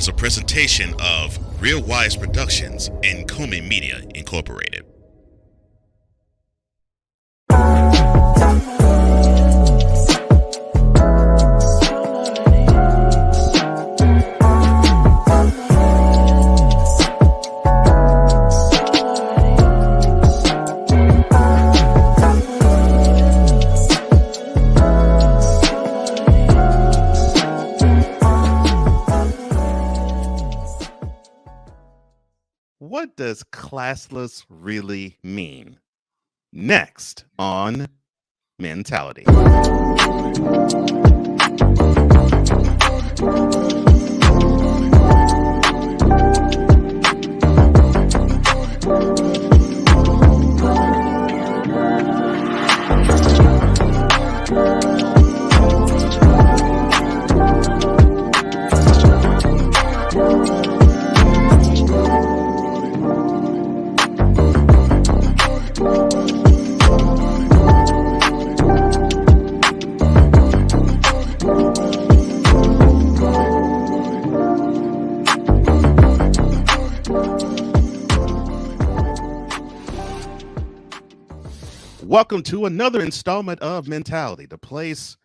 is a presentation of Real Wise Productions and Comey Media Incorporated. What does classless really mean? Next on Mentality. Welcome to another installment of Mentality, the place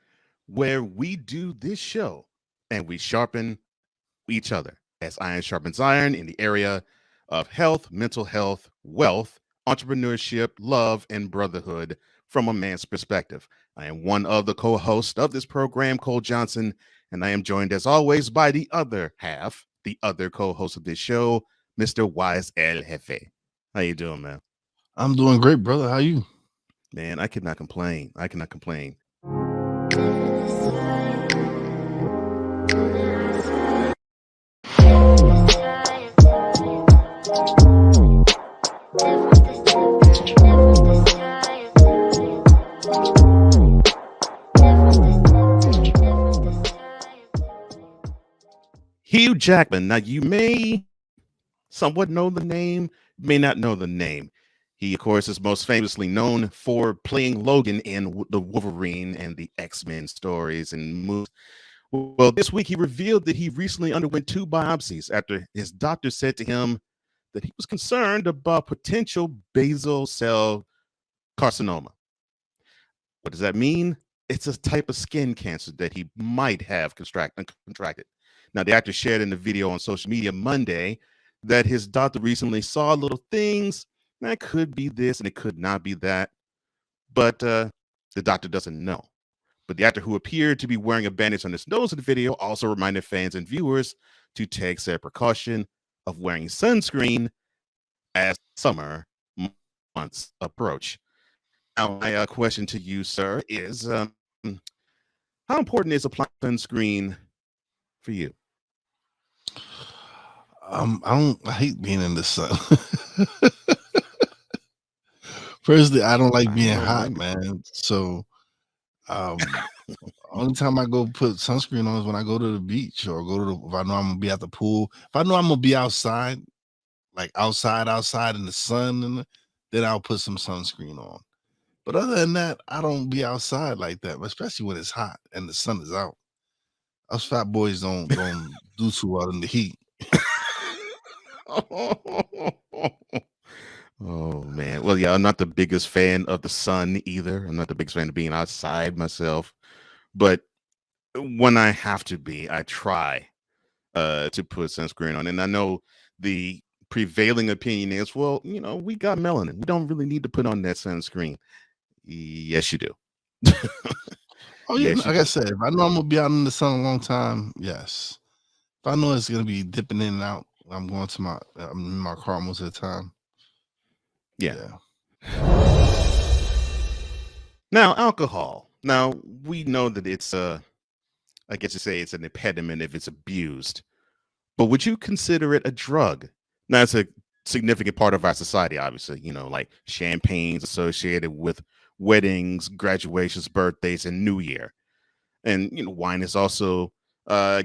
where we do this show and we sharpen each other as iron sharpens iron in the area of health, mental health, wealth, entrepreneurship, love, and brotherhood from a man's perspective. I am one of the co-hosts of this program, Cole Johnson, and I am joined as always by the other half, the other co-host of this show, Mr. Wize El Jefe. How you doing, man? I'm doing great, brother. How you? Man, I cannot complain. I cannot complain. Hugh Jackman. Now, you may somewhat know the name, may not know the name. He, of course, is most famously known for playing Logan in the Wolverine and the X-Men stories and movies. Well, this week he revealed that he recently underwent 2 biopsies after his doctor said to him that he was concerned about potential basal cell carcinoma. What does that mean? It's a type of skin cancer that he might have contracted. Now, the actor shared in the video on social media Monday that his doctor recently saw little things that could be this and it could not be that, but the doctor doesn't know. But the actor, who appeared to be wearing a bandage on his nose in the video, also reminded fans and viewers to take said precaution of wearing sunscreen as summer months approach. Now, my question to you, sir, is how important is applying sunscreen for you? I hate being in the sun. Personally, I don't like being hot, man. So, only time I go put sunscreen on is when I go to the beach or if I know I'm gonna be at the pool. If I know I'm gonna be outside, like outside in the sun, then I'll put some sunscreen on. But other than that, I don't be outside like that, especially when it's hot and the sun is out. Us fat boys don't do too well in the heat. Oh man. Well, yeah, I'm not the biggest fan of the sun either. I'm not the biggest fan of being outside myself. But when I have to be, I try to put sunscreen on. And I know the prevailing opinion is, well, we got melanin. We don't really need to put on that sunscreen. Yes, you do. Oh yeah, Yes, like I said, if I know I'm gonna be out in the sun a long time, yes. If I know it's gonna be dipping in and out, I'm in my car most of the time. Yeah. Now, alcohol. Now, we know that it's I guess you say it's an impediment if it's abused. But would you consider it a drug? Now, it's a significant part of our society, obviously, like champagne's associated with weddings, graduations, birthdays, and New Year. And, wine is also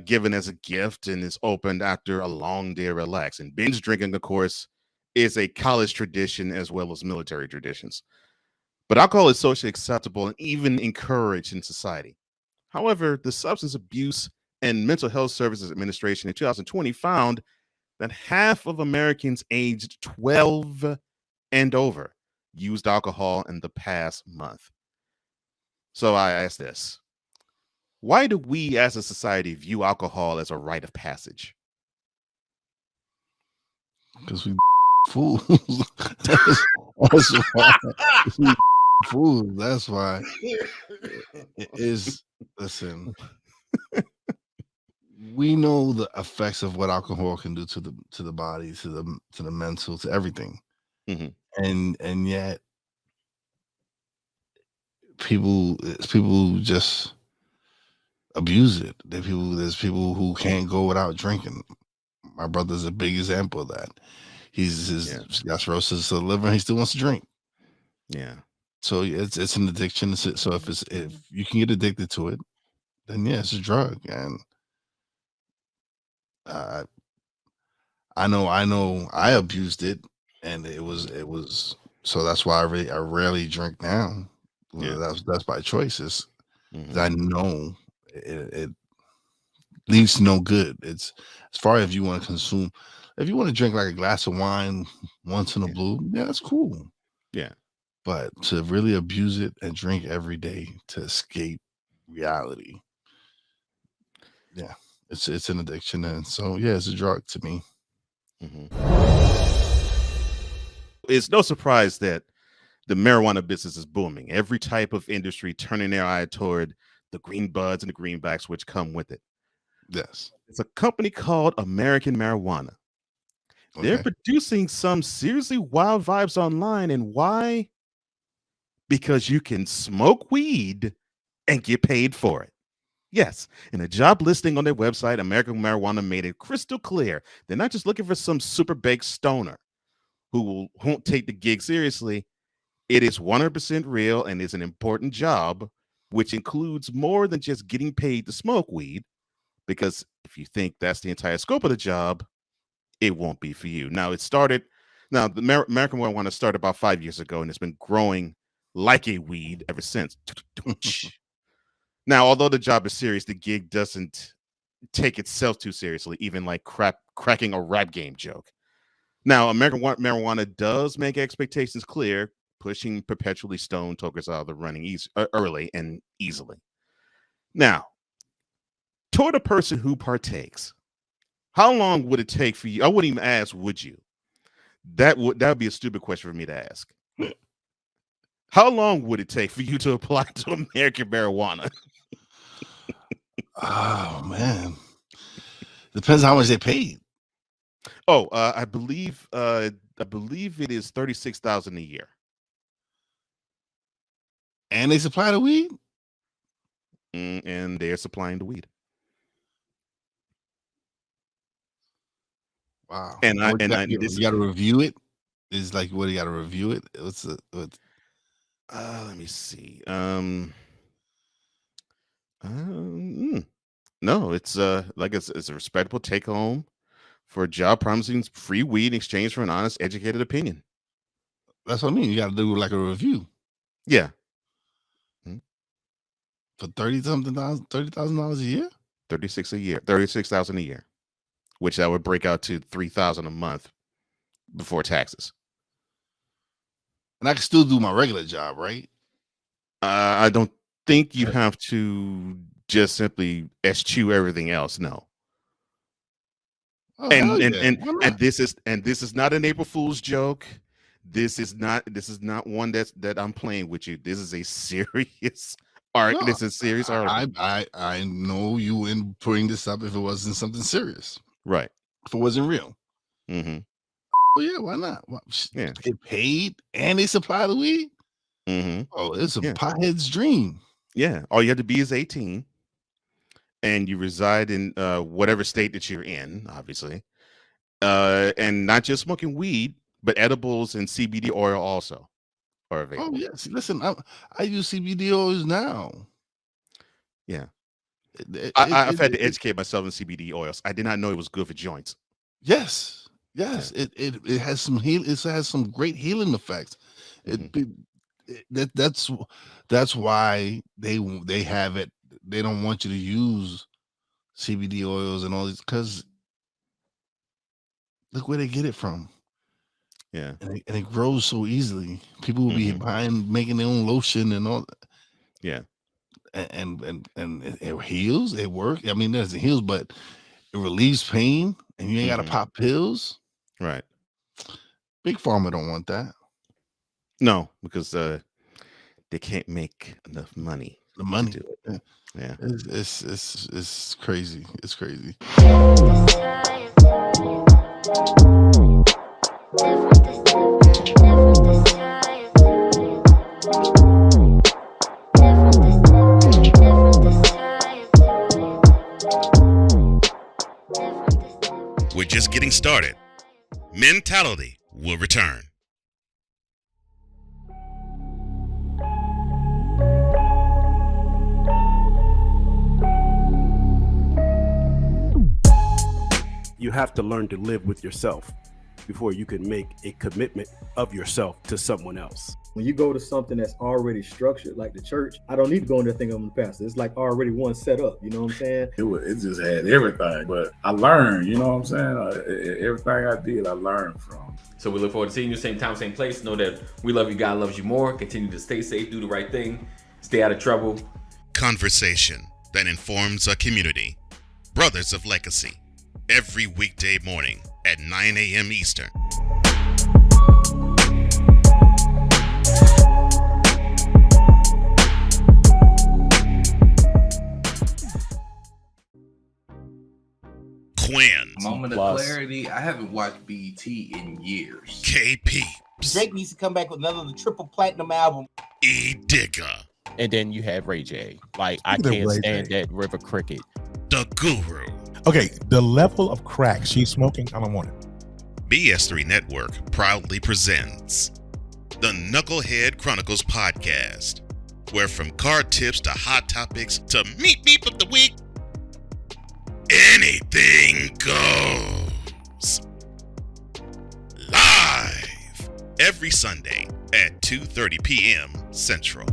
given as a gift and is opened after a long day of relax. And binge drinking, of course, is a college tradition as well as military traditions. But alcohol is socially acceptable and even encouraged in society. However, the substance abuse and Mental Health Services Administration in 2020 found that half of Americans aged 12 and over used alcohol in the past month. So I ask this: why do we as a society view alcohol as a rite of passage? Because we fools. That's why. We fools. That's why. It is. Listen, we know the effects of what alcohol can do to the body, to the mental, to everything, and yet people just abuse it. There's people who can't go without drinking. My brother's a big example of that. He's got cirrhosis of the liver, and he still wants to drink. Yeah. So it's an addiction. So if you can get addicted to it, then yeah, it's a drug. And I know I abused it, and it was so that's why I rarely drink now. Yeah. That's by choices. I know it leads to no good. It's as far as if you want to consume, if you want to drink like a glass of wine once in a blue, yeah, that's cool. Yeah. But to really abuse it and drink every day to escape reality, yeah, it's an addiction. And so yeah, it's a drug to me. It's no surprise that the marijuana business is booming. Every type of industry turning their eye toward the green buds and the greenbacks which come with it. Yes. It's a company called American Marijuana. They're producing some seriously wild vibes online. And why? Because you can smoke weed and get paid for it. Yes, in a job listing on their website, American Marijuana made it crystal clear they're not just looking for some super baked stoner who won't take the gig seriously. It is 100% real and is an important job, which includes more than just getting paid to smoke weed. Because if you think that's the entire scope of the job, it won't be for you. Now, the American Marijuana started about 5 years ago, and it's been growing like a weed ever since. Now, although the job is serious, the gig doesn't take itself too seriously, even like cracking a rap game joke. Now, American Marijuana does make expectations clear, pushing perpetually stoned tokers out of the running early and easily. Now, toward a person who partakes, how long would it take for you? I wouldn't even ask, would you? That would be a stupid question for me to ask. How long would it take for you to apply to American Marijuana? Oh man, depends how much they paid. Oh, I believe it is 36,000 a year, and they supply the weed, and they're supplying the weed. Wow. And you got to review it. It's like what you got to review it. Let me see. No, it's it's a respectable take home for a job promising free weed in exchange for an honest, educated opinion. That's what I mean. You got to do like a review. Yeah. For $30,000 a year. 36,000 a year, which that would break out to 3,000 a month before taxes. And I can still do my regular job, right? I don't think you have to just simply eschew everything else. No. Oh, and this is not an April Fool's joke. This is not one that I'm playing with you. This is a serious art. No, this is serious art. I know you wouldn't bring this up if it wasn't something serious, right? If it wasn't real. Well, yeah, why not? Yeah, get paid and they supply the weed. Oh, it's a pothead's dream. Yeah, all you have to be is 18, and you reside in whatever state that you're in, obviously, and not just smoking weed, but edibles and CBD oil also are available. Oh yes, listen, I use CBD oils now. Yeah, I've had to educate myself in CBD oils. I did not know it was good for joints. Yes, it has some it has some great healing effects. That's why they have it. They don't want you to use CBD oils and all these, because look where they get it from. Yeah. And it grows so easily. People will be buying, making their own lotion and all. Yeah. And it heals. It works. I mean, it heals, but it relieves pain, and you ain't got to pop pills. Right. Big Pharma don't want that. No, because they can't make enough money. The money. To do it. Yeah. It's crazy. It's crazy. We're just getting started. Mentality will return. You have to learn to live with yourself before you can make a commitment of yourself to someone else. When you go to something that's already structured, like the church, I don't need to go in there thinking I'm the pastor. It's like already one set up, you know what I'm saying? It just had everything, but I learned, you know what I'm saying? Everything I did, I learned from. So we look forward to seeing you same time, same place. Know that we love you, God loves you more. Continue to stay safe, do the right thing, stay out of trouble. Conversation that informs a community. Brothers of Legacy. Every weekday morning at 9 a.m. Eastern. Quinn. Moment of clarity. I haven't watched BET in years. KP. Drake needs to come back with another triple platinum album. E. Digger. And then you have Ray J. Like, I can't stand that River Cricket. The Guru. Okay, the level of crack she's smoking, I don't want it. BS3 Network proudly presents the Knucklehead Chronicles podcast, where from card tips to hot topics to meep of the week, anything goes. Live every Sunday at 2:30 p.m. Central.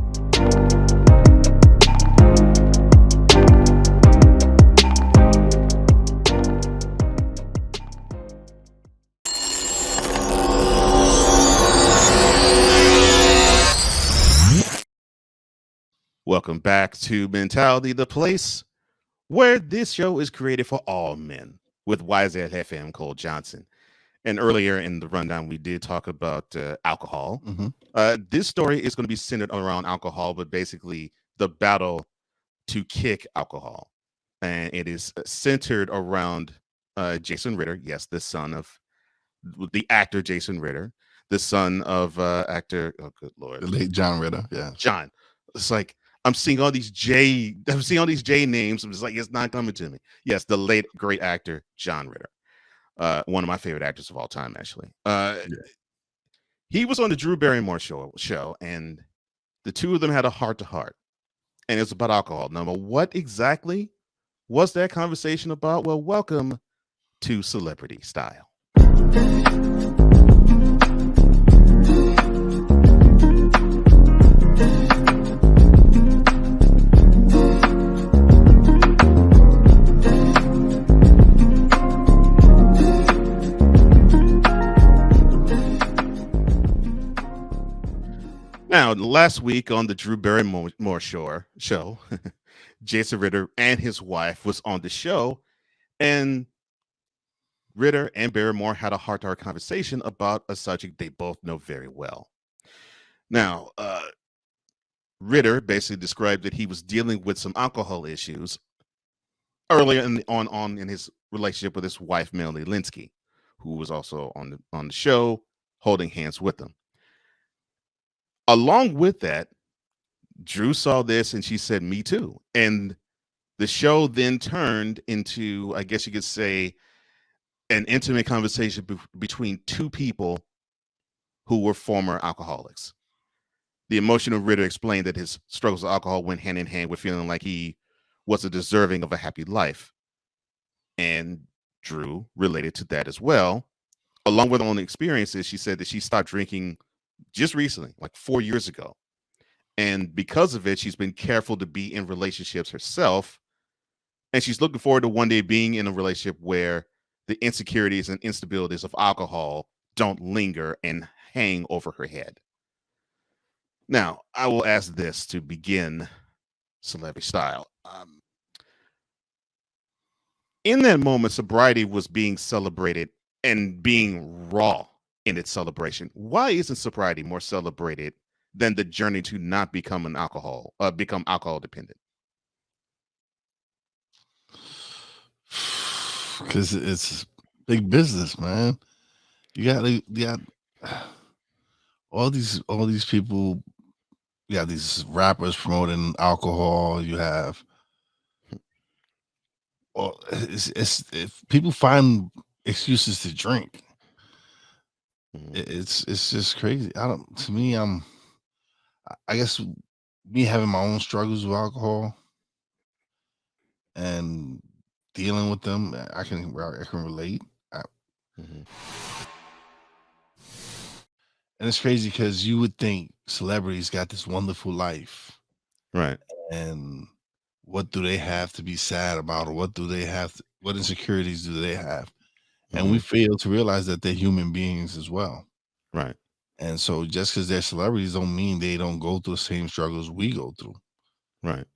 Welcome back to Mentality, the place where this show is created for all men, with Wize and FM Cole Johnson. And earlier in the rundown, we did talk about alcohol. This story is going to be centered around alcohol, but basically the battle to kick alcohol. And it is centered around Jason Ritter. Yes, the son of the actor Jason Ritter, the son of actor, oh good Lord, The late John Ritter. Yeah. John. It's like, I'm seeing all these J names. I'm just like, it's not coming to me. Yes, the late great actor John Ritter, one of my favorite actors of all time, actually. He was on the Drew Barrymore show, and the two of them had a heart-to-heart, and it was about alcohol. Now, what exactly was that conversation about? Well, welcome to Celebrity Style. Now, last week on the Drew Barrymore show, Jason Ritter and his wife was on the show, and Ritter and Barrymore had a heart-to-heart conversation about a subject they both know very well. Now, Ritter basically described that he was dealing with some alcohol issues earlier in his relationship with his wife, Melanie Linsky, who was also on the show, holding hands with them. Along with that, Drew saw this and she said, "Me too." And the show then turned into, I guess you could say, an intimate conversation between two people who were former alcoholics. The emotional Ritter explained that his struggles with alcohol went hand in hand with feeling like he wasn't deserving of a happy life. And Drew related to that as well. Along with her own experiences, she said that she stopped drinking just recently, like 4 years ago. And because of it, she's been careful to be in relationships herself And she's looking forward to one day being in a relationship where the insecurities and instabilities of alcohol don't linger and hang over her head. Now, I will ask this to begin celebrity style. In that moment, sobriety was being celebrated and being raw in its celebration. Why isn't sobriety more celebrated than the journey to not become become alcohol dependent? Because it's big business, man. You got all these people. You got these rappers promoting alcohol. You have, well, it's if people find excuses to drink. It's just crazy. To me, I guess me having my own struggles with alcohol and dealing with them, I can relate. And it's crazy because you would think celebrities got this wonderful life, right? And what do they have to be sad about, or what insecurities do they have? And we fail to realize that they're human beings as well, right? And so just because they're celebrities don't mean they don't go through the same struggles we go through, right?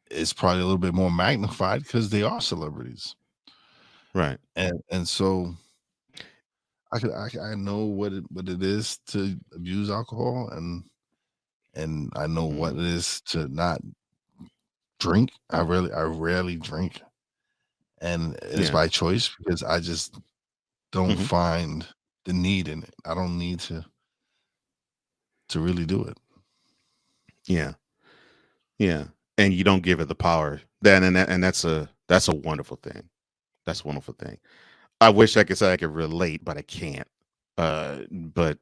It's probably a little bit more magnified because they are celebrities, right? And so I know what it is to abuse alcohol, and I know what it is to not drink. I rarely drink, and it's by choice because I just don't find the need in it. I don't need to really do it. Yeah, and you don't give it the power. That's a wonderful thing. That's a wonderful thing. I wish I could say I could relate, but I can't. But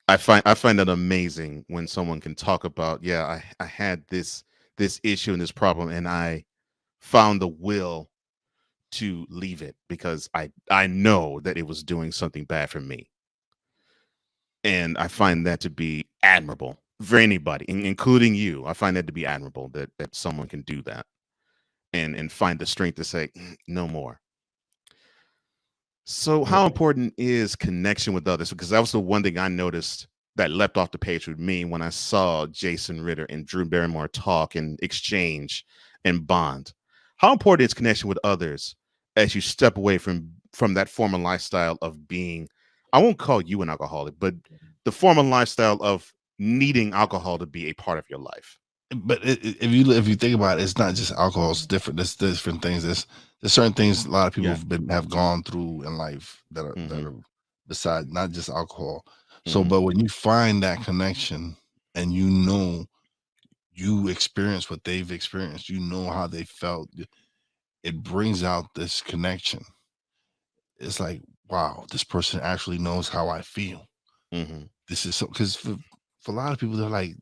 I find it amazing when someone can talk about, I had this issue and this problem, and I found the will to leave it because I know that it was doing something bad for me. And I find that to be admirable for anybody, including you. I find that to be admirable that someone can do that and find the strength to say no more. So how important is connection with others? Because that was the one thing I noticed that leapt off the page with me when I saw Jason Ritter and Drew Barrymore talk and exchange and bond. How important is connection with others as you step away from that former lifestyle of being, I won't call you an alcoholic, but the former lifestyle of needing alcohol to be a part of your life? But if you think about it, it's not just alcohol. It's different. There's different things. There's certain things a lot of people have gone through in life that are besides not just alcohol. So, but when you find that connection and you experience what they've experienced, you know how they felt, it brings out this connection. It's like, wow, this person actually knows how I feel. This is so, because for a lot of people, they're like,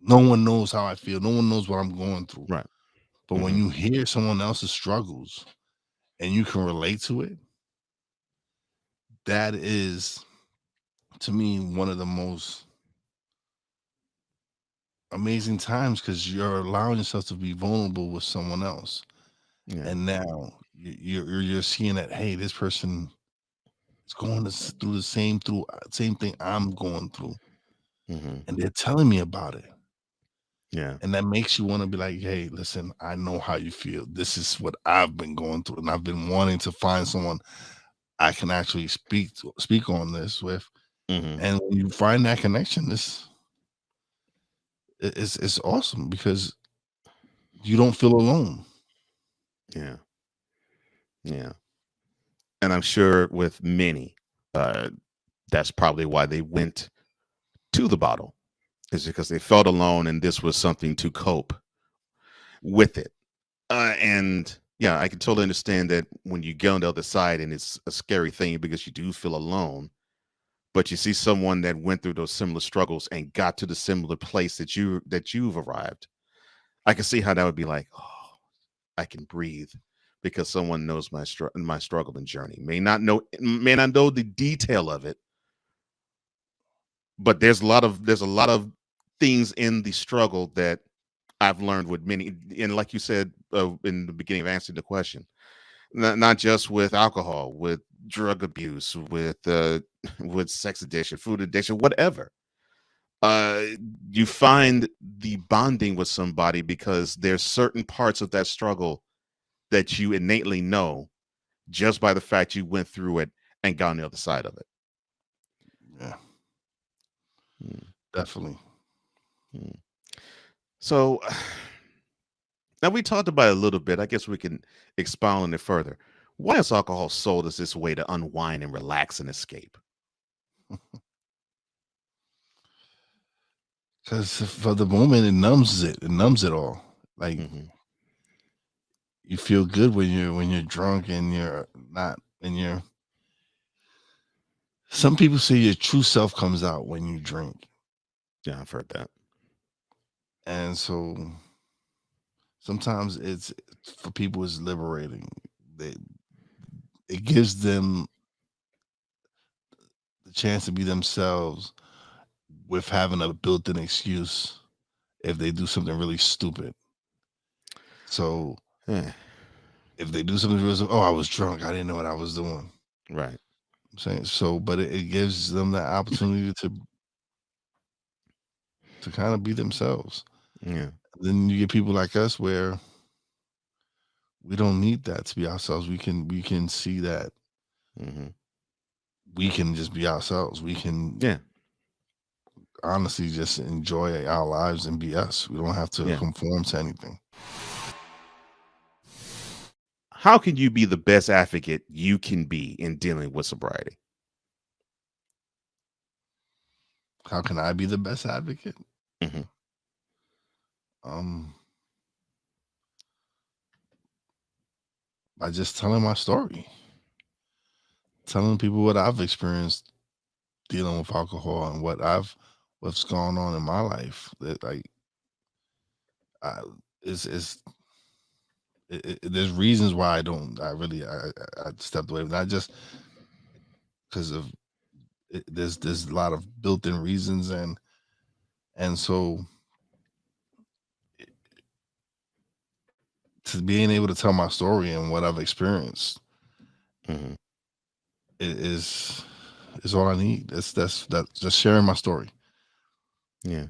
no one knows how I feel. No one knows what I'm going through. Right. But when you hear someone else's struggles and you can relate to it, that is, to me, one of the most amazing times because you're allowing yourself to be vulnerable with someone else. And now you're seeing that, hey, this person is going through the same thing I'm going through. And they're telling me about it. And that makes you want to be like, hey, listen, I know how you feel. This is what I've been going through. And I've been wanting to find someone I can actually speak on this with. And when you find that connection, it's awesome because you don't feel alone. Yeah. And I'm sure with many, that's probably why they went to the bottle, is because they felt alone and this was something to cope with it. And I can totally understand that when you get on the other side and it's a scary thing because you do feel alone, but you see someone that went through those similar struggles and got to the similar place that you've arrived. I can see how that would be like, oh, I can breathe because someone knows my struggle and journey. May not know the detail of it, but there's a lot of things in the struggle that I've learned with many, and like you said in the beginning of answering the question, not just with alcohol, with drug abuse, with sex addiction, food addiction, whatever. You find the bonding with somebody because there's certain parts of that struggle that you innately know just by the fact you went through it and got on the other side of it. Yeah, definitely. So now we talked about it a little bit. I guess we can expound on it further. Why is alcohol sold as this way to unwind and relax and escape? Because for the moment, it numbs it. It numbs it all. Like you feel good when you're drunk and you're not. And you're. Some people say your true self comes out when you drink. Yeah, I've heard that. And so sometimes it's for people it's liberating. It gives them the chance to be themselves with having a built-in excuse if they do something really stupid. So if they do something really stupid, I was drunk, I didn't know what I was doing. Right. I'm saying so, but it gives them the opportunity to kind of be themselves. Yeah. Then you get people like us where we don't need that to be ourselves. We can see that we can just be ourselves. We can honestly just enjoy our lives and be us. We don't have to conform to anything. How can you be the best advocate you can be in dealing with sobriety? How can I be the best advocate? By just telling my story, telling people what I've experienced dealing with alcohol and what's going on in my life. That there's reasons why I stepped away, not just because of there's a lot of built-in reasons and so to being able to tell my story and what I've experienced is all I need. That's just sharing my story. Yeah.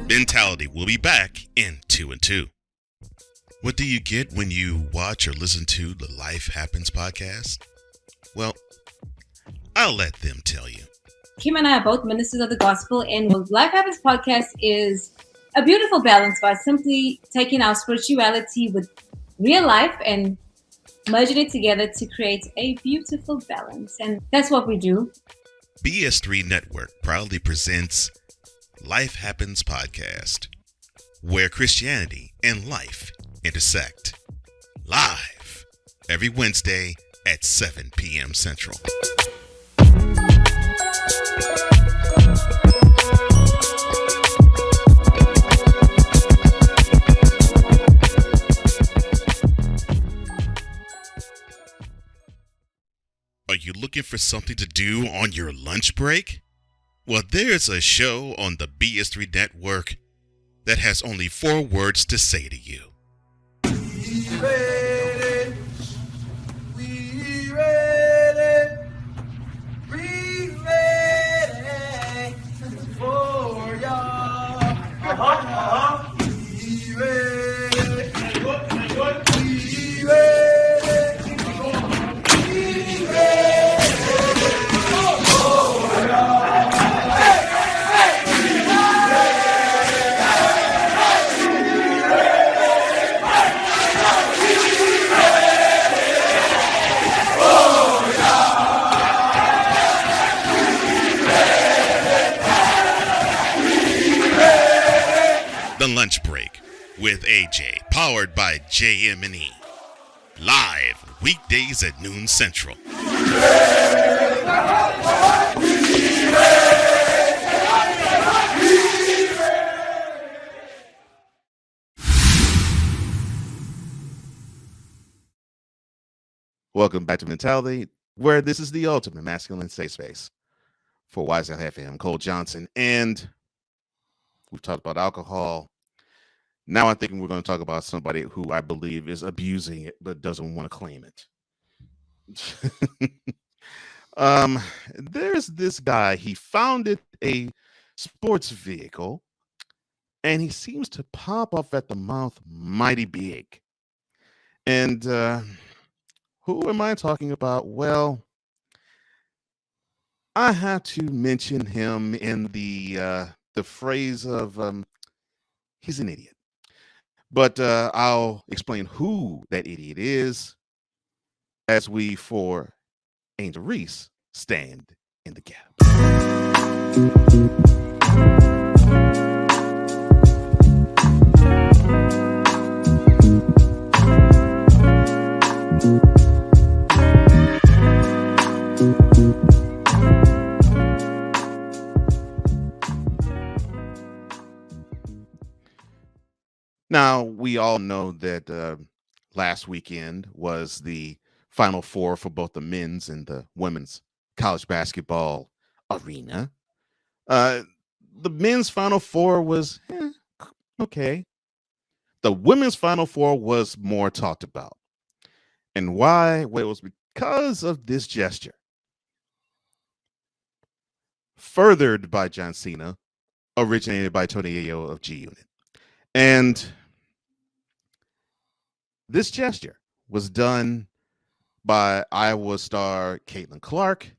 Mentality will be back in 2 and 2. What do you get when you watch or listen to the Life Happens podcast? Well, I'll let them tell you. Kim and I are both ministers of the gospel, and the Life Happens podcast is a beautiful balance by simply taking our spirituality with real life and merging it together to create a beautiful balance. And that's what we do. BS3 Network proudly presents Life Happens podcast, where Christianity and life intersect. Live every Wednesday at 7 p.m. Central. Are you looking for something to do on your lunch break? Well, there's a show on the BS3 Network that has only 4 words to say to you. We ready. We ready. We ready for y'all. We ready. We ready. The Lunch Break with AJ, Powered by JM&E. Live weekdays at noon Central. Welcome back to Mentality, where this is the ultimate masculine safe space. For Wize and I'm Cole Johnson, and we've talked about alcohol. Now I'm thinking we're going to talk about somebody who I believe is abusing it but doesn't want to claim it. There's this guy. He founded a sports vehicle, and he seems to pop off at the mouth mighty big. And who am I talking about? Well, I have to mention him in the phrase of he's an idiot. But I'll explain who that idiot is as we, for Angel Reese, stand in the gap. Now, we all know that last weekend was the Final Four for both the men's and the women's college basketball arena. The men's Final Four was okay. The women's Final Four was more talked about. And why? Well, it was because of this gesture. Furthered by John Cena, originated by Tony Ayo of G Unit. And this gesture was done by Iowa star Caitlin Clark,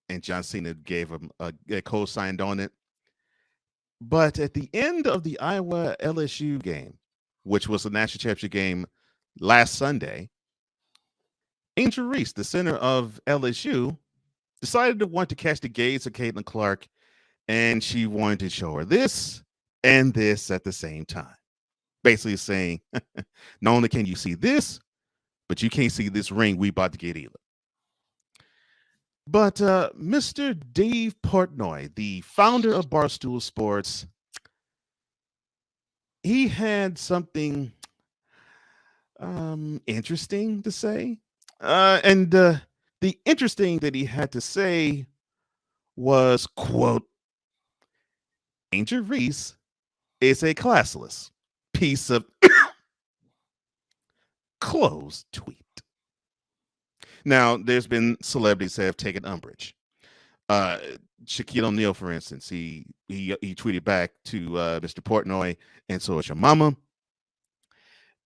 and John Cena gave him a co-signed on it. But at the end of the Iowa LSU game, which was the national championship game last Sunday, Angel Reese, the center of LSU, decided to want to catch the gaze of Caitlin Clark, and she wanted to show her this and this at the same time. Basically saying, not only can you see this, but you can't see this ring we about to get either. But Mr. Dave Portnoy, the founder of Barstool Sports, he had something interesting to say. And the interesting that he had to say was, quote, Angel Reese is a classless piece of closed tweet. Now, there's been celebrities that have taken umbrage. Shaquille O'Neal, for instance, he tweeted back to Mr. Portnoy, and so is your mama.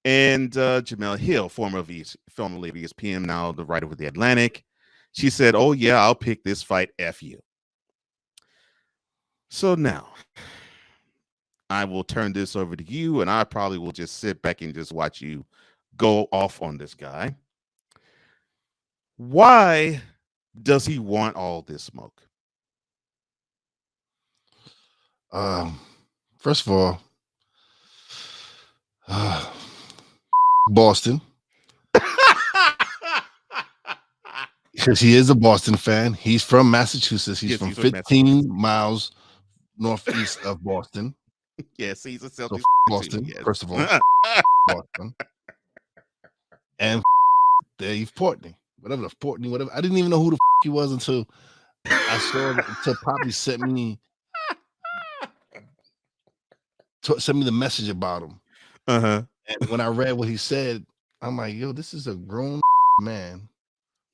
And Jamel Hill, formerly of ESPN, now the writer with The Atlantic, she said, oh yeah, I'll pick this fight, F you. So now, I will turn this over to you, and I probably will just sit back and just watch you go off on this guy. Why does he want all this smoke? First of all, Boston, because he is a Boston fan. He's from Massachusetts. He's from 15 miles northeast of Boston. Yes, he's a Celtics. So Boston, yes. First of all, Boston, and Dave Portnoy, whatever. I didn't even know who the he was until I saw until Poppy sent me the message about him. Uh-huh. And when I read what he said, I'm like, yo, this is a grown man,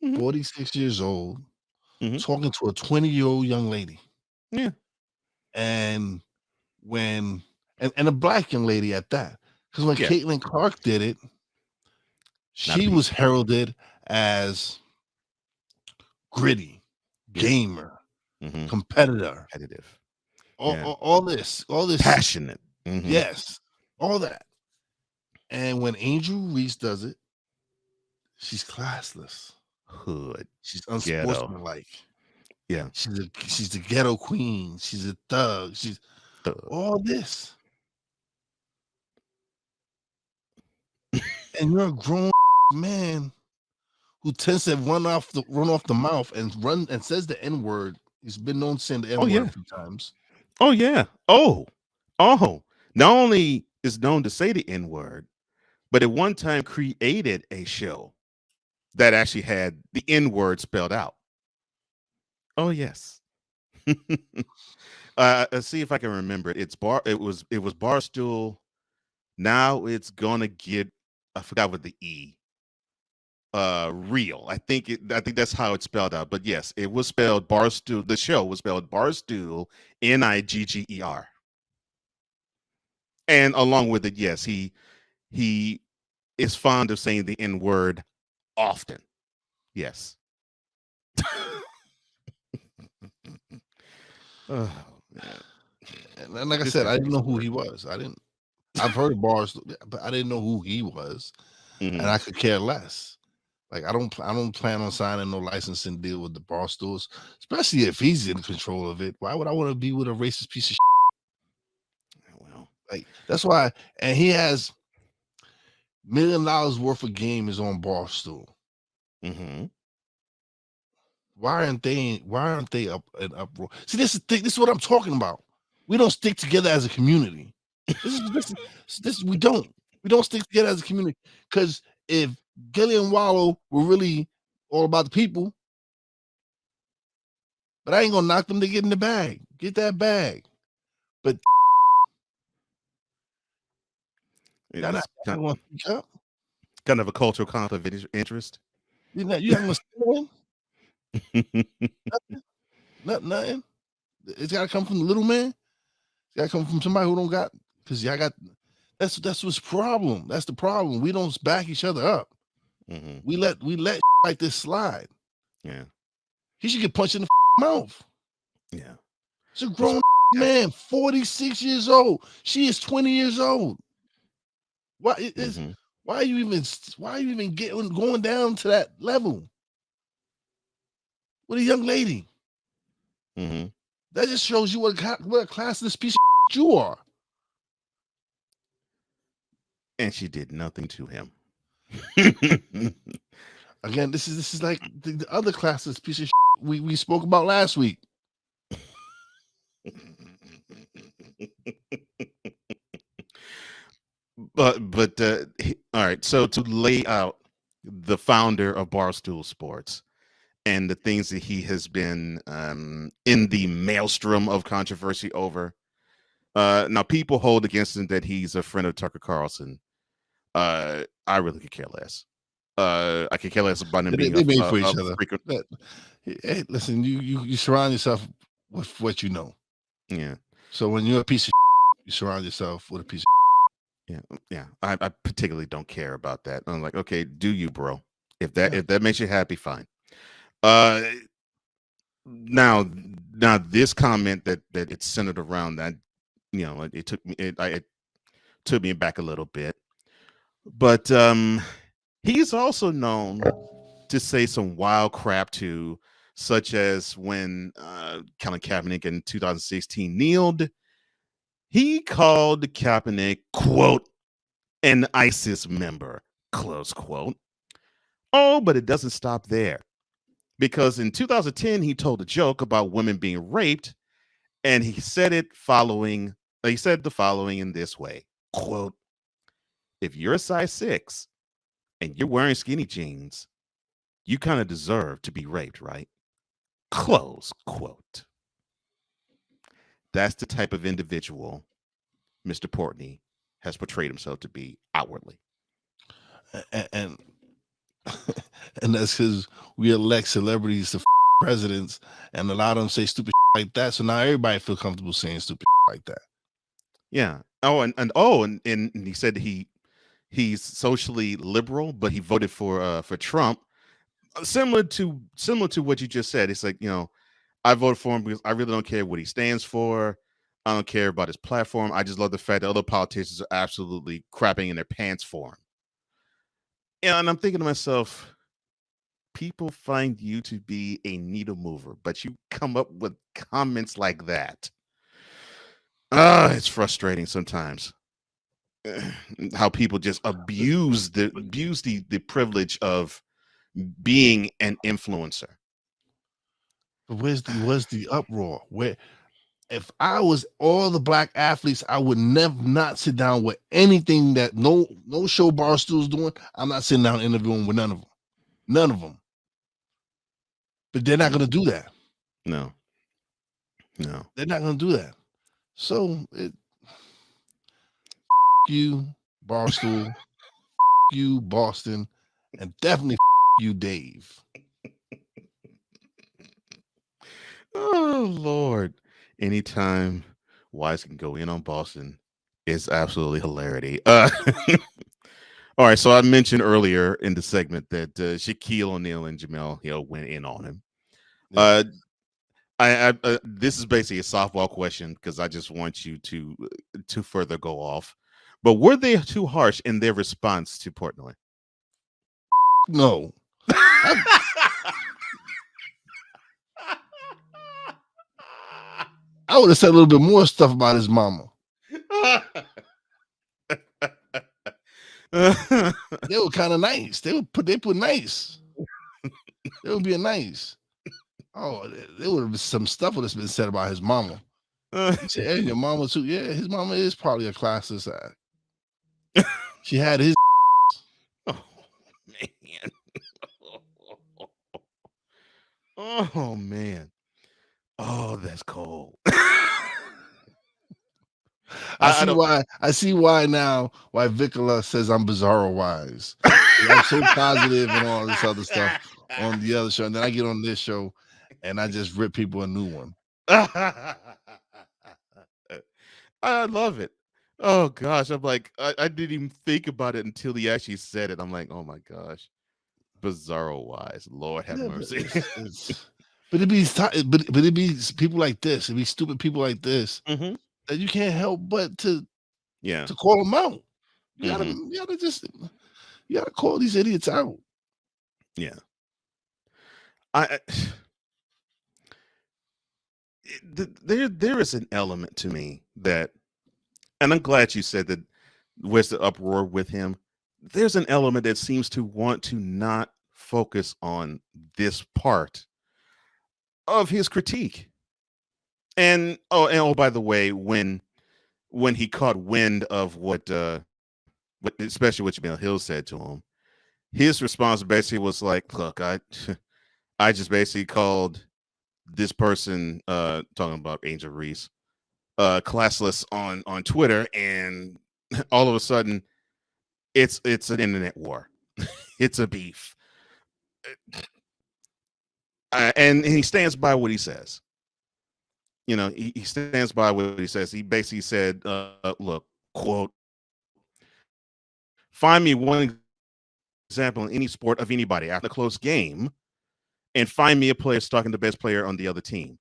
46 years old, talking to a 20-year-old young lady. Yeah. And a black young lady at that. Because when Caitlin Clark did it, she was heralded as gritty, gamer, competitive, all this passionate. Yes, all that. And when Angel Reese does it, she's classless, hood, she's unsportsmanlike. Yeah, she's the ghetto queen. She's a thug. She's all this. And you're a grown man who tends to run off the mouth and says the N-word. He's been known to say the N-word a few times. Oh yeah. Oh. Not only is known to say the N-word, but at one time created a show that actually had the N-word spelled out. Oh yes. Let's see if I can remember it. It was Barstool. Now it's gonna get, I forgot what the E. Real. I think that's how it's spelled out. But yes, it was spelled Barstool. The show was spelled Barstool, Nigger. And along with it, yes, he is fond of saying the N-word often. Yes. Oh, man. And like I said, I didn't know who he was. I've heard of Barstool, but I didn't know who he was. And I could care less. Like I don't plan on signing no licensing deal with the Barstools, especially if he's in control of it. Why would I want to be with a racist piece of shit? Well, like that's why. And he has $1 million worth of game is on Barstool. Why aren't they up and uproar? See, this is what I'm talking about. We don't stick together as a community. We don't stick together as a community, because if Gilly and Wallow were really all about the people, but I ain't gonna knock them to get in the bag. Get that bag. But it's kind of a cultural conflict of interest. You're not gonna stand nothing. It's gotta come from the little man. It's gotta come from somebody who don't got, because y'all got. That's what's problem. That's the problem. We don't back each other up. We let like this slide. Yeah. He should get punched in the mouth. Yeah. It's a grown man, 46 years old. She is 20 years old. Why are you even going down to that level with a young lady? That just shows you what a classless piece of you are. And she did nothing to him. Again, this is like the other classless piece of we spoke about last week. But all right. So to lay out the founder of Barstool Sports and the things that he has been in the maelstrom of controversy over. Now people hold against him that he's a friend of Tucker Carlson. I really could care less. I could care less about him being they made for each a other. frequent. Hey, listen, you surround yourself with what you know. Yeah. So when you're a piece of you surround yourself with a piece of Yeah. I particularly don't care about that. I'm like, okay, do you, bro? If that makes you happy, fine. Now this comment that it's centered around that, it took me back a little bit. But he's also known to say some wild crap too, such as when Colin Kaepernick in 2016 kneeled. He called Kaepernick, quote, an ISIS member, close quote. Oh, but it doesn't stop there. Because in 2010, he told a joke about women being raped, and he said the following in this way, quote, if you're a size 6 and you're wearing skinny jeans, you kind of deserve to be raped, right? Close quote. That's the type of individual Mr. Portnoy has portrayed himself to be outwardly. and that's because we elect celebrities to presidents and allow them to say stupid like that. So now everybody feel comfortable saying stupid like that. Yeah. Oh, and he said he's socially liberal, but he voted for Trump. Similar to what you just said. It's like, I voted for him because I really don't care what he stands for. I don't care about his platform. I just love the fact that other politicians are absolutely crapping in their pants for him. And I'm thinking to myself, people find you to be a needle mover, but you come up with comments like that. It's frustrating sometimes. how people just abuse the privilege of being an influencer. But where's the uproar? Where if I was all the black athletes, I would never not sit down with anything that no show Barstool's doing. I'm not sitting down interviewing with none of them. None of them. But they're not gonna do that. No. They're not gonna do that. So you, Barstool, you, Boston, and definitely you, Dave. Oh Lord. Anytime Wize can go in on Boston, it's absolutely hilarity. All right, so I mentioned earlier in the segment that Shaquille O'Neal and Jamel Hill went in on him. Yeah. I this is basically a softball question because I just want you to further go off. But were they too harsh in their response to Portnoy? No. I would have said a little bit more stuff about his mama. They were kind of nice. They put nice. They would be nice. Oh, there would have been some stuff would have been said about his mama. He said, "Hey, your mama too." Yeah, his mama is probably a classless act. She had his. Oh man. Oh man. Oh, that's cold. I see why now why Vicola says I'm bizarro wise. I'm so positive and all this other stuff on the other show, and then I get on this show and I just rip people a new one. I love it. Oh gosh, I'm like I didn't even think about it until he actually said it. I'm like, oh my gosh, bizarro wise. Lord have mercy. But it'd be people like this. It'd be stupid people like this that you can't help but to call them out. You gotta call these idiots out. Yeah. There is an element to me that, and I'm glad you said that. Where's the uproar with him? There's an element that seems to want to not focus on this part of his critique. And by the way, when he caught wind of what especially what Jamel Hill said to him, his response basically was like, look, I just basically called this person talking about Angel Reese classless on Twitter, and all of a sudden it's an internet war. It's a beef. And he stands by what he says. You know, he stands by what he says. He basically said, look, quote, find me one example in any sport of anybody after a close game and find me a player stalking the best player on the other team.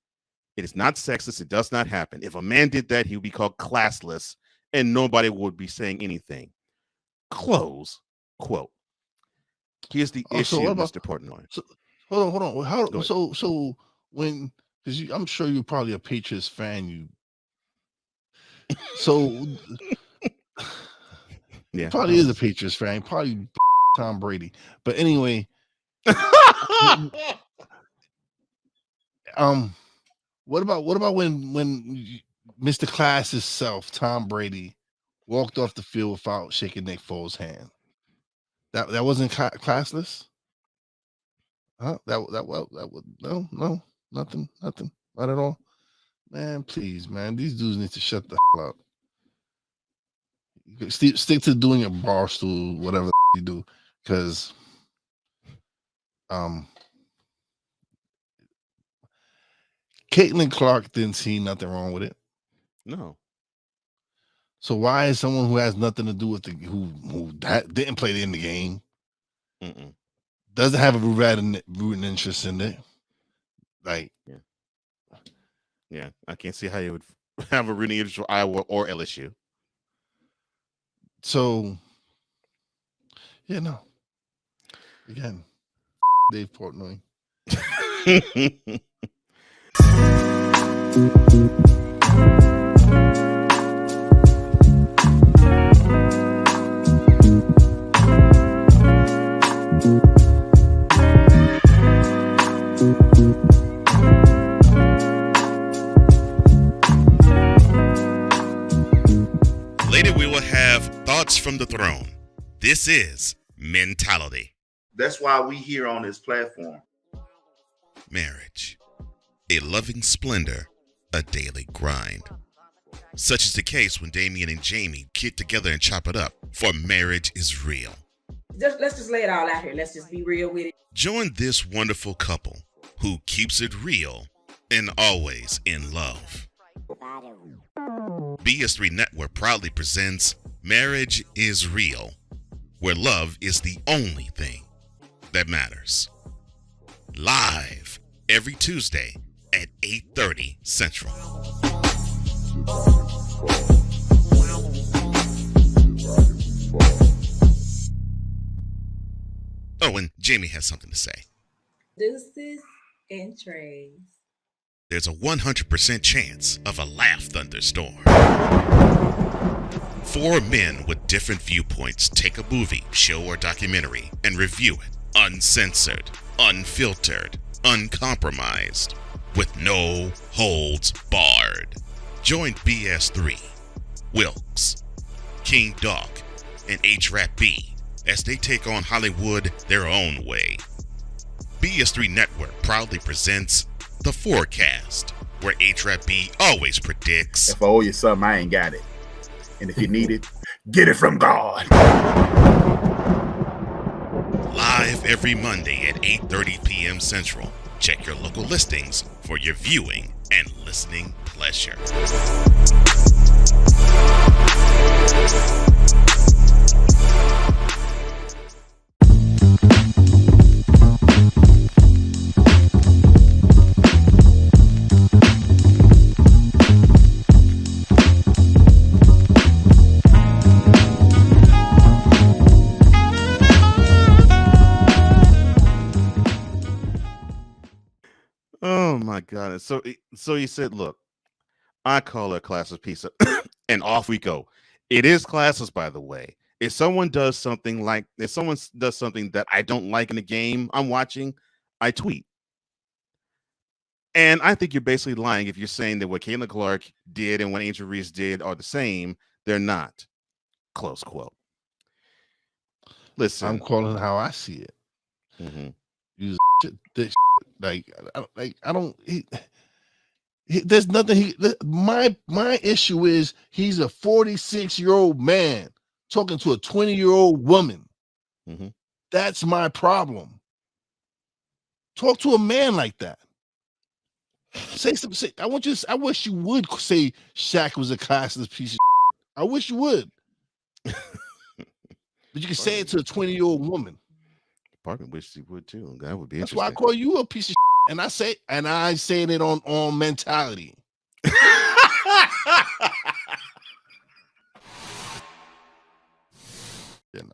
It is not sexist. It does not happen. If a man did that, he would be called classless and nobody would be saying anything. Close quote. Here's the issue, Mr. Portnoy. So, hold on. So when, because I'm sure you're probably a Patriots fan, yeah, probably is a Patriots fan, probably Tom Brady. But anyway, what about when Mr. Class's self, Tom Brady, walked off the field without shaking Nick Foles' hand? That wasn't classless? Huh? That would no, nothing, not at all. Man, please, man, these dudes need to shut the hell up. Stick to doing your barstool, whatever you do, because Caitlin Clark didn't see nothing wrong with it. No. So why is someone who has nothing to do with who didn't play in the game, doesn't have a rooting interest in it, like yeah, I can't see how you would have a rooting interest for Iowa or LSU. So no. Again, Dave Portnoy. from the throne. This is Mentality. That's why we here on this platform. Marriage, a loving splendor, a daily grind. Such is the case when Damien and Jamie get together and chop it up, for marriage is real. Let's just lay it all out here. Let's just be real with it. Join this wonderful couple who keeps it real and always in love. BS3 Network proudly presents Marriage is Real, where love is the only thing that matters. Live every Tuesday at 8:30 Central. Oh, and Jamie has something to say. Deuces and trays. There's a 100% chance of a laugh thunderstorm. 4 men with different viewpoints take a movie, show, or documentary and review it uncensored, unfiltered, uncompromised, with no holds barred. Join BS3, Wilkes, King Dog, and H-Rap B as they take on Hollywood their own way. BS3 Network proudly presents The Forecast, where H-Rap B always predicts, If I owe you something, I ain't got it. And if you need it, get it from God. live every Monday at 8:30 p.m. Central. Check your local listings for your viewing and listening pleasure. Oh my God. So he said, look, I call it classless pizza. And off we go. It is classless, by the way. If someone does something that I don't like in a game I'm watching, I tweet. And I think you're basically lying if you're saying that what Caitlin Clark did and what Angel Reese did are the same. They're not. Close quote. Listen. I'm calling how I see it. Mm-hmm. Use this there's nothing my issue is he's a 46-year-old man talking to a 20-year-old woman. Mm-hmm. That's my problem. Talk to a man like that. Say something. I wish you would say Shaq was a classless piece of shit. I wish you would. But you can say it to a 20-year-old woman. Department wish he would too. That would be That's interesting. why I call you a piece of shit. And I saying it on mentality.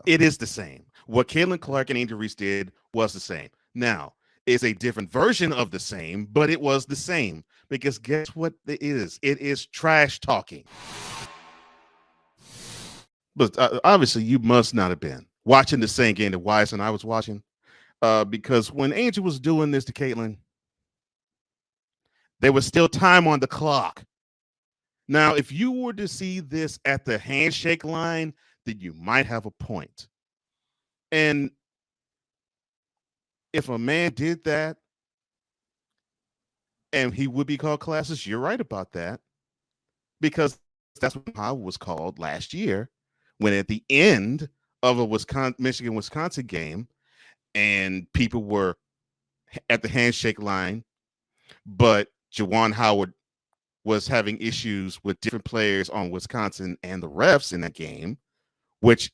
It is the same. What Caitlin Clark and Angel Reese did was the same. Now, it's a different version of the same, but it was the same. Because guess what it is? It is trash talking. But obviously, you must not have been watching the same game that Wize and I was watching. Because when Angel was doing this to Caitlin, there was still time on the clock. Now, if you were to see this at the handshake line, then you might have a point. And if a man did that and he would be called classless, you're right about that. Because that's what Howard was called last year, when at the end of a Michigan-Wisconsin game, and people were at the handshake line, but Juwan Howard was having issues with different players on Wisconsin and the refs in that game, which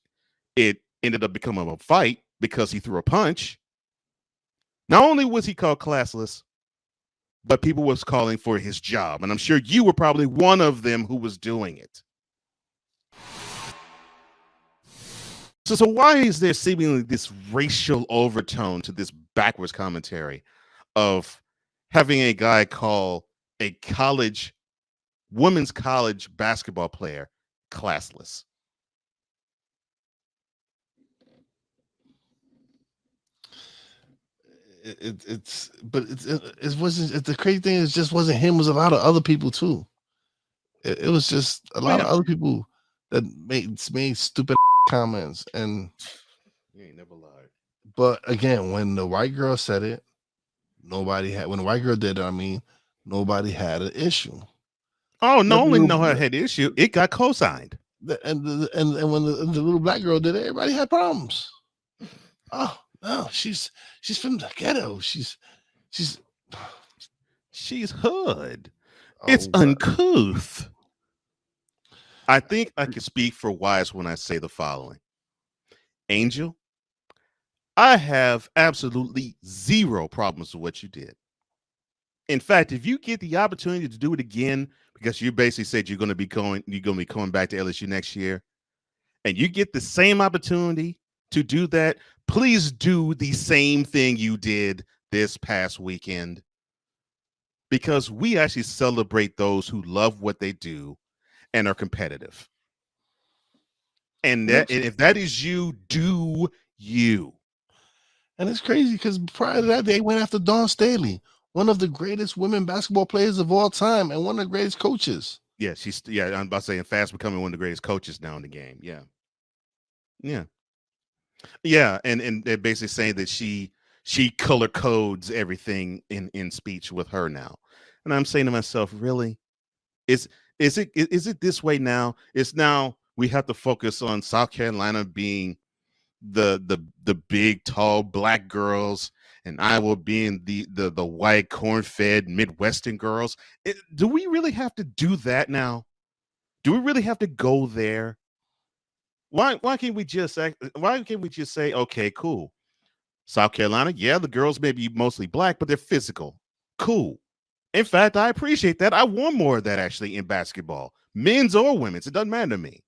it ended up becoming a fight because he threw a punch. Not only was he called classless, but people was calling for his job. And I'm sure you were probably one of them who was doing it. So why is there seemingly this racial overtone to this backwards commentary of having a guy call a women's college basketball player classless? It wasn't the crazy thing. It just wasn't him. It was a lot of other people too. It was just a lot of other people that made stupid comments, and You ain't never lied. but again, when the white girl said it, nobody had. When the white girl did it, I mean, nobody had an issue. Oh, no, But only know I had issue. It got co-signed. And when the little black girl did it, everybody had problems. Oh no, she's from the ghetto. She's hood. It's uncouth. I think I can speak for Wize when I say the following. Angel, I have absolutely zero problems with what you did. In fact, if you get the opportunity to do it again, because you basically said you're going to be coming back to LSU next year, and you get the same opportunity to do that, please do the same thing you did this past weekend. Because we actually celebrate those who love what they do and are competitive. And if that is you, do you. And it's crazy because prior to that, they went after Dawn Staley, one of the greatest women basketball players of all time and one of the greatest coaches. Yeah, I'm about to say, fast becoming one of the greatest coaches now in the game. Yeah. And they're basically saying that she color codes everything in speech with her now. And I'm saying to myself, really? Is it this way now? It's now we have to focus on South Carolina being the big tall black girls and Iowa being the white corn-fed Midwestern girls. Do we really have to do that now? Do we really have to go there? Why can't we just say, okay, cool. South Carolina, yeah, the girls may be mostly black, but they're physical. Cool. In fact, I appreciate that. I want more of that actually in basketball, men's or women's. It doesn't matter to me.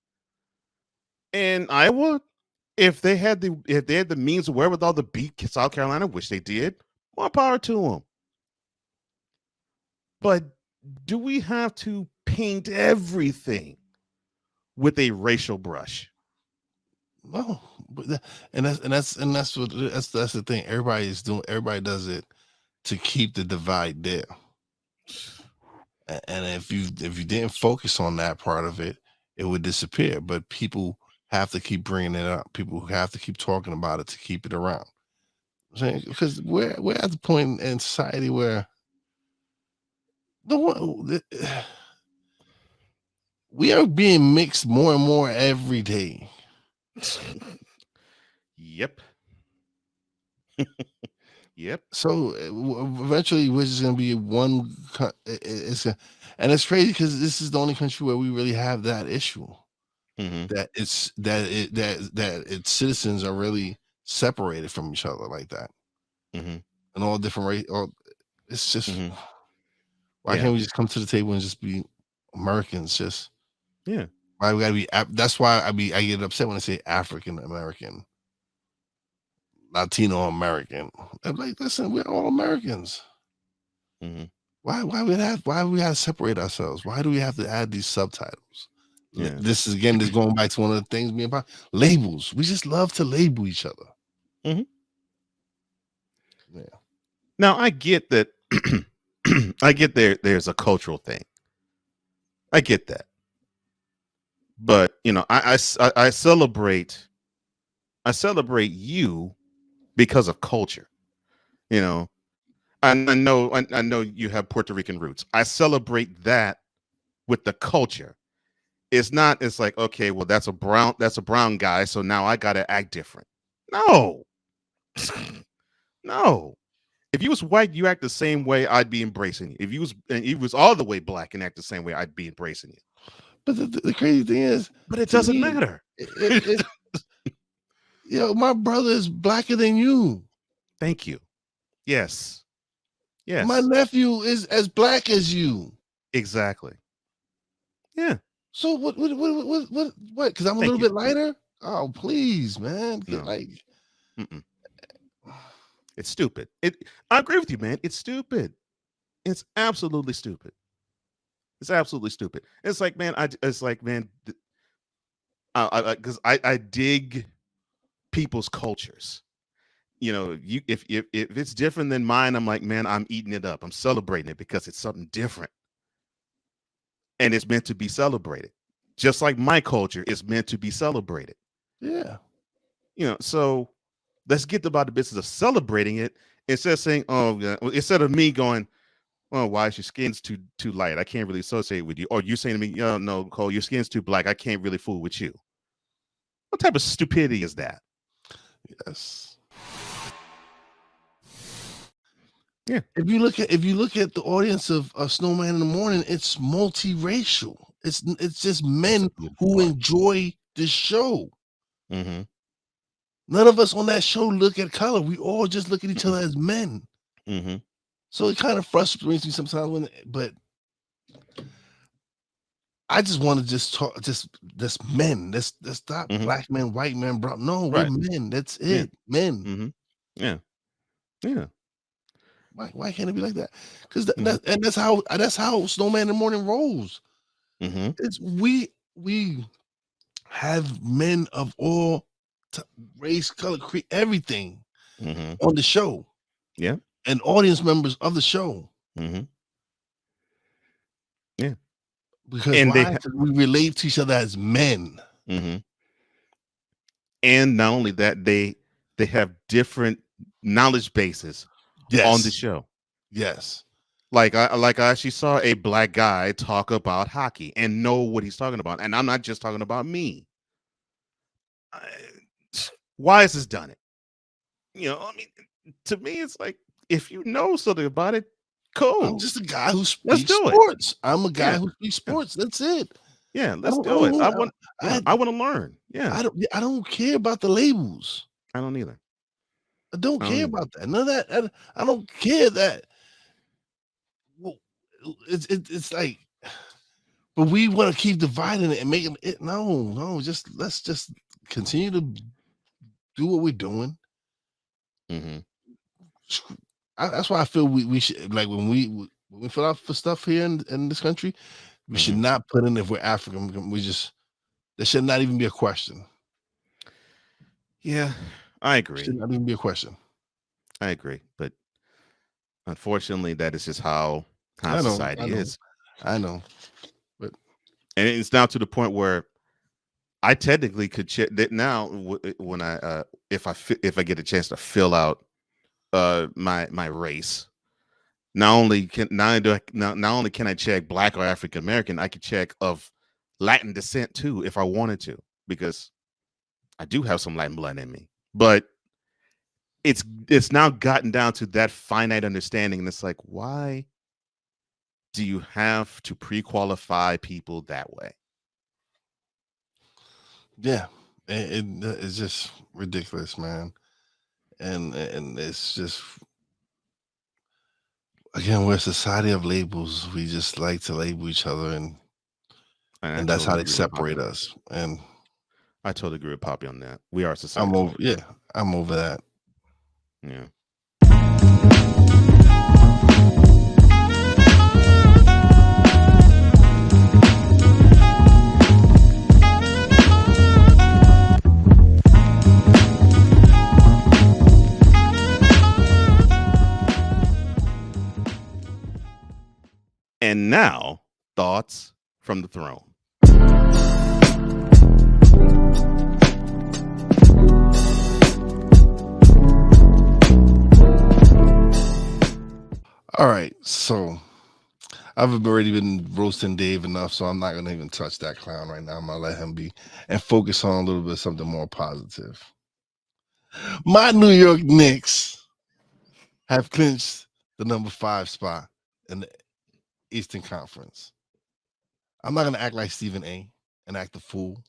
And Iowa, if they had the means of wherewithal to beat South Carolina, which they did, more power to them. But do we have to paint everything with a racial brush? No, that's the thing. Everybody does it to keep the divide there. And if you didn't focus on that part of it, it would disappear. But people have to keep bringing it up. People have to keep talking about it to keep it around. I'm saying, because we're at the point in society where we are being mixed more and more every day. Yep. Yep. So eventually we're just going to be one. And it's crazy because this is the only country where we really have that issue. Mm-hmm. That its citizens are really separated from each other like that. Mm-hmm. And all different race. It's just why can't we just come to the table and just be Americans? Just why we gotta be? That's why I get upset when I say African American, Latino American. I'm like, listen, we're all Americans. Mm-hmm. Why we gotta separate ourselves? Why do we have to add these subtitles? Yeah. This is going back to one of the things being about labels. We just love to label each other. Mm-hmm. Yeah. Now I get that. I get there's a cultural thing. I get that. But I celebrate you because of culture. I know you have Puerto Rican roots. I celebrate that with the culture. It's like, okay, well, that's a brown guy, so now I gotta act different. No. No. If you was white, you act the same way, I'd be embracing you. If you was all the way black and act the same way, I'd be embracing you. But the crazy thing is, but it doesn't matter. My brother is blacker than you. Thank you. Yes. My nephew is as black as you. Exactly. Yeah. So what? Because I'm a little bit lighter. Oh, please, man. No. It's stupid. I agree with you, man. It's stupid. It's absolutely stupid. It's absolutely stupid. It's like, man, because I dig people's cultures. If it's different than mine, I'm like, man, I'm eating it up. I'm celebrating it because it's something different. And it's meant to be celebrated. Just like my culture is meant to be celebrated. Yeah. So let's get about the business of celebrating it instead of saying, oh, yeah, instead of me going, oh, why is your skin's too light? I can't really associate with you. Or you saying to me, oh, no, Cole, your skin's too black. I can't really fool with you. What type of stupidity is that? Yes. Yeah. If you look at the audience of Snowman in the Morning, it's multiracial. It's just men who enjoy the show. Mm-hmm. None of us on that show look at color. We all just look at each other as men. Mm-hmm. So it kind of frustrates me sometimes but I just want to just talk just men. Let's stop black men, white men, brown. No, we're men. That's it. Men. Mm-hmm. Yeah. Yeah. Why can't it be like that? Because that's how Snowman in the Morning rolls. Mm-hmm. It's we have men of all race, color, creed, everything on the show. Yeah. And audience members of the show. Mm-hmm. Yeah. Because and why? We relate to each other as men. Mm-hmm. And not only that, they have different knowledge bases on the show. Yes. Like I actually saw a black guy talk about hockey and know what he's talking about. And I'm not just talking about me. Wize has done it. I mean, to me, it's like, if you know something about it, cool. I'm just a guy who Let's speaks do sports. it. I'm a guy who speaks sports. That's it. Yeah, let's do it. I want to learn. Yeah. I don't care about the labels. I don't either. I don't care about that. None of that. I don't care that. Well, it's like, but we want to keep dividing it and making it. No. Let's just continue to do what we're doing. Mm-hmm. That's why I feel we should, like, when we fill out for stuff here in this country, we should not put in if we're African. There should not even be a question. Yeah, I agree. Should not even be a question. I agree, but unfortunately, that is just how society is. I know, but and it's now to the point where I technically could check that now. When I if I get a chance to fill out my race, not only can I check black or African American, I could check of Latin descent too if I wanted to, because I do have some Latin blood in me. But it's now gotten down to that finite understanding, and it's like, why do you have to pre-qualify people that way? Yeah, it's just ridiculous, man. And it's just, again, we're a society of labels. We just like to label each other, and that's how they separate us. And I totally agree with Poppy on that. We are a society. I'm over that. Yeah. And now, thoughts from the throne. All right, so I've already been roasting Dave enough, so I'm not gonna even touch that clown right now. I'm gonna let him be and focus on a little bit of something more positive. My New York Knicks have clinched the number 5 spot in the Eastern Conference. I'm not gonna act like Stephen A and act the fool,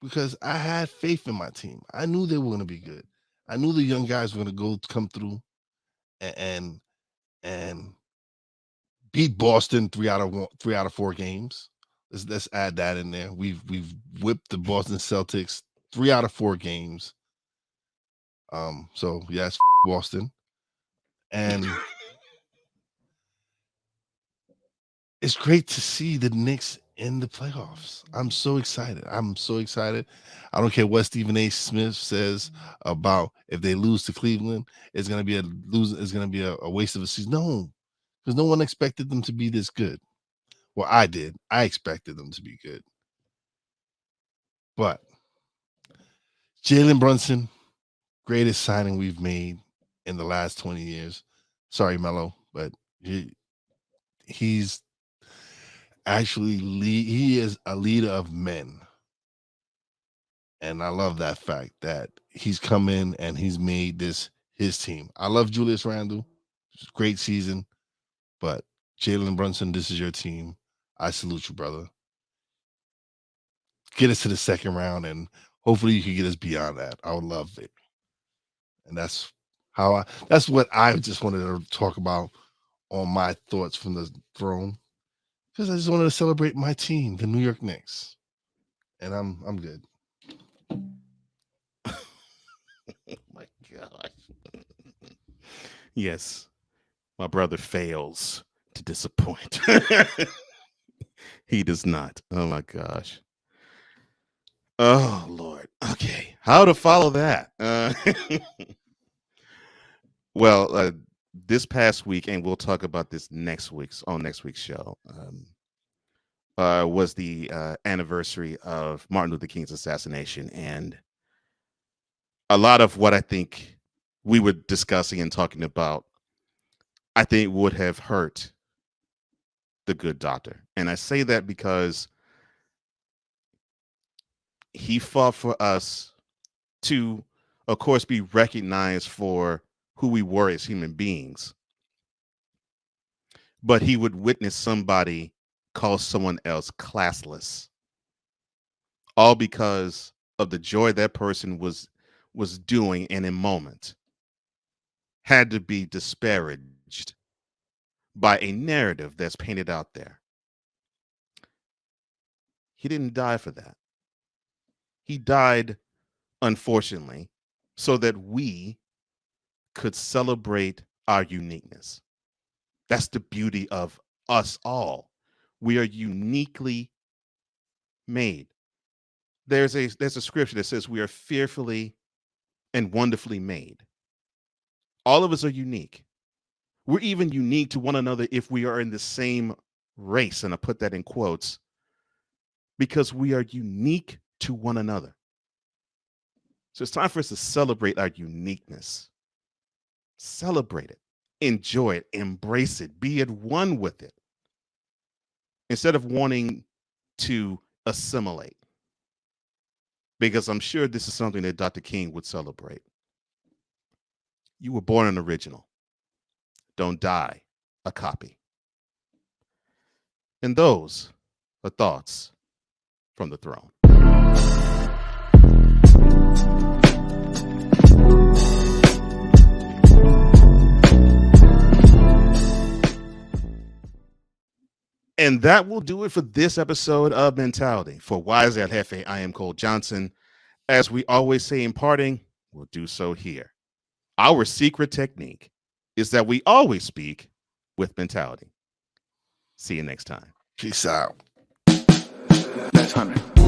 because I had faith in my team. I knew they were gonna be good. I knew the young guys were gonna come through and beat Boston 3 out of 4 games. Let's add that in there. We've whipped the Boston Celtics 3 out of 4 games. So yeah, it's Boston. And it's great to see the Knicks in the playoffs. I'm so excited. I don't care what Stephen A. Smith says about if they lose to Cleveland, it's gonna be a waste of a season. No, because no one expected them to be this good. Well, I did. I expected them to be good. But Jalen Brunson, greatest signing we've made in the last 20 years. Sorry, Melo, but he's actually he is a leader of men. And I love that fact that he's come in and he's made this his team. I love Julius Randle. Great season. But Jalen Brunson, this is your team. I salute you, brother. Get us to the second round, and hopefully you can get us beyond that. I would love it. And that's what I just wanted to talk about on my thoughts from the throne. Because I just wanted to celebrate my team, the New York Knicks. And I'm good. Oh my gosh. Yes, my brother fails to disappoint. He does not. Oh my gosh. Oh Lord. Okay, how to follow that? Well, this past week, and we'll talk about this next week's show. Was the anniversary of Martin Luther King's assassination, and a lot of what I think we were discussing and talking about, I think would have hurt the good doctor. And I say that because he fought for us to, of course, be recognized for who we were as human beings. But he would witness somebody call someone else classless, all because of the joy that person was doing in a moment, had to be disparaged by a narrative that's painted out there. He didn't die for that. He died, unfortunately, so that we could celebrate our uniqueness. That's the beauty of us all. We are uniquely made. There's a scripture that says we are fearfully and wonderfully made. All of us are unique. We're even unique to one another if we are in the same race, and I put that in quotes, because we are unique to one another. So it's time for us to celebrate our uniqueness. Celebrate it, enjoy it, embrace it, be at one with it, instead of wanting to assimilate. Because I'm sure this is something that Dr. King would celebrate. You were born an original. Don't die a copy. And those are thoughts from the throne. And that will do it for this episode of Mentality. For Wize El Jefe, I am Cole Johnson. As we always say in parting, we'll do so here. Our secret technique is that we always speak with mentality. See you next time. Peace out. That's 100.